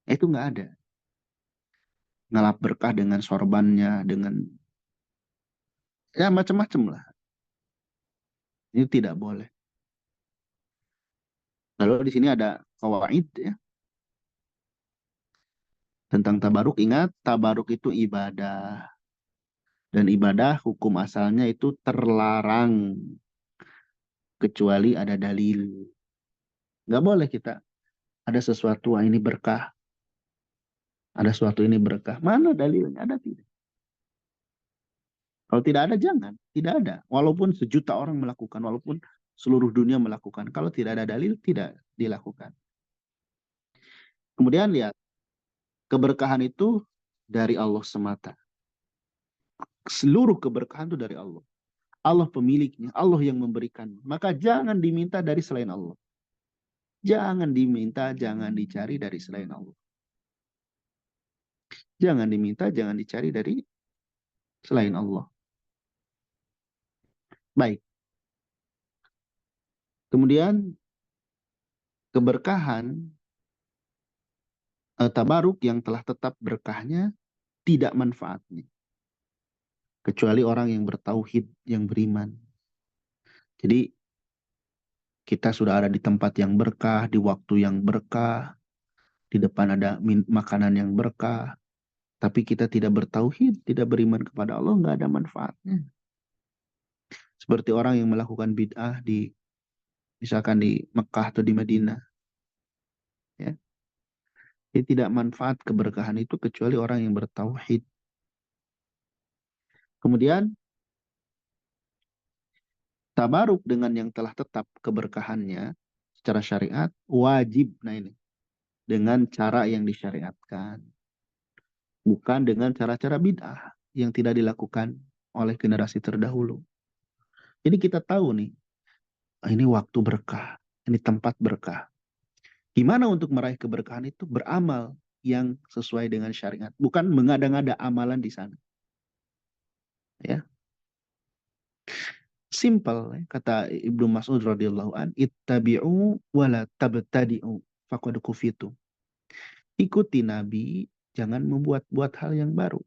Itu nggak ada. Ngalap berkah dengan sorbannya, dengan ya macam-macam lah. Ini tidak boleh. Lalu di sini ada kawaid ya. Tentang tabaruk, ingat tabaruk itu ibadah. Dan ibadah hukum asalnya itu terlarang. kecuali ada dalil. Nggak boleh kita ada sesuatu ini berkah, ada sesuatu ini berkah. Mana dalilnya? Ada tidak? Kalau tidak ada, jangan. Tidak ada. Walaupun sejuta orang melakukan, walaupun seluruh dunia melakukan. Kalau tidak ada dalil, tidak dilakukan. Kemudian lihat, keberkahan itu dari Allah semata. Seluruh keberkahan itu dari Allah. Allah pemiliknya, Allah yang memberikan. Maka jangan diminta dari selain Allah. Jangan diminta, jangan dicari dari selain Allah. Jangan diminta, jangan dicari dari selain Allah. Baik. Kemudian keberkahan tabaruk yang telah tetap berkahnya tidak manfaatnya. Kecuali orang yang bertauhid, yang beriman. Jadi kita sudah ada di tempat yang berkah, di waktu yang berkah, di depan ada makanan yang berkah, tapi kita tidak bertauhid, tidak beriman kepada Allah, nggak ada manfaatnya. Seperti orang yang melakukan bid'ah misalkan di Mekah atau di Madinah. Ya. Jadi tidak manfaat keberkahan itu kecuali orang yang bertauhid. Kemudian tabaruk dengan yang telah tetap keberkahannya secara syariat wajib. Nah ini dengan cara yang disyariatkan, bukan dengan cara-cara bid'ah yang tidak dilakukan oleh generasi terdahulu. Jadi kita tahu nih, ini waktu berkah, ini tempat berkah. Gimana untuk meraih keberkahan itu? Beramal yang sesuai dengan syariat, bukan mengada-ngada amalan di sana. Ya. Simple, kata Ibnu Mas'ud radhiyallahu an, ittabi'u wa la tabtadi'u faqad kufitu. Ikuti Nabi, jangan membuat-buat hal yang baru.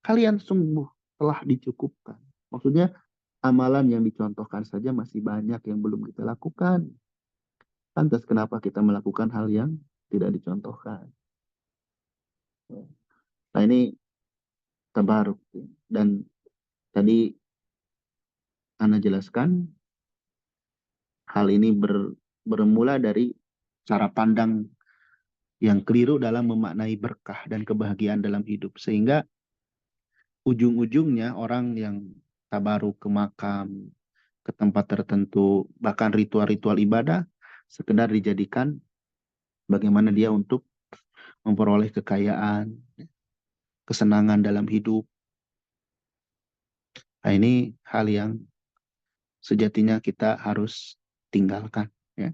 Kalian sungguh telah dicukupkan. Maksudnya amalan yang dicontohkan saja masih banyak yang belum kita lakukan. Lantas kenapa kita melakukan hal yang tidak dicontohkan? Nah ini tabaruk. Dan tadi Ana jelaskan hal ini bermula dari cara pandang yang keliru dalam memaknai berkah dan kebahagiaan dalam hidup. Sehingga ujung-ujungnya orang yang tabaruk ke makam, ke tempat tertentu, bahkan ritual-ritual ibadah, sekedar dijadikan bagaimana dia untuk memperoleh kekayaan, kesenangan dalam hidup. Nah ini hal yang sejatinya kita harus tinggalkan. Ya.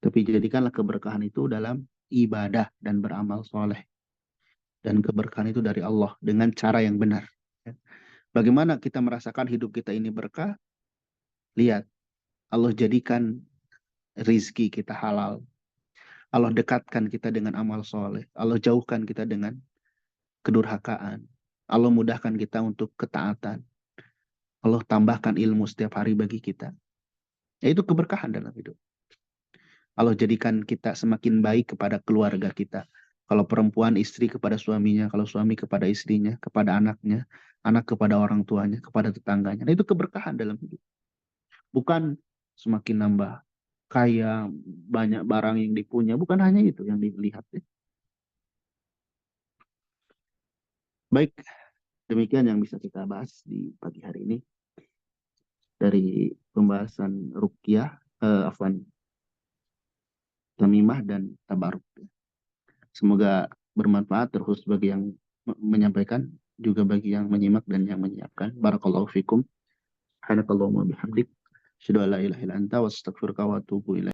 Tapi jadikanlah keberkahan itu dalam ibadah dan beramal soleh. Dan keberkahan itu dari Allah dengan cara yang benar. Ya. Bagaimana kita merasakan hidup kita ini berkah? Lihat, Allah jadikan rizki kita halal. Allah dekatkan kita dengan amal soleh. Allah jauhkan kita dengan kedurhakaan. Allah mudahkan kita untuk ketaatan. Allah tambahkan ilmu setiap hari bagi kita. Yaitu keberkahan dalam hidup. Allah jadikan kita semakin baik kepada keluarga kita. Kalau perempuan, istri kepada suaminya. Kalau suami kepada istrinya, kepada anaknya. Anak kepada orang tuanya, kepada tetangganya. Nah, itu keberkahan dalam hidup. Bukan semakin nambah kaya, banyak barang yang dipunya. Bukan hanya itu yang dilihat. Ya. Baik, demikian yang bisa kita bahas di pagi hari ini. Dari pembahasan ruqyah, tamimah dan tabaruk. Semoga bermanfaat terus bagi yang menyampaikan, juga bagi yang menyimak dan yang menyiapkan. Barakallahu fikum. Subhanakallahumma bihamdik. Asyhadu an la ilaha illa anta wa astaghfiruka wa atubu ilaik.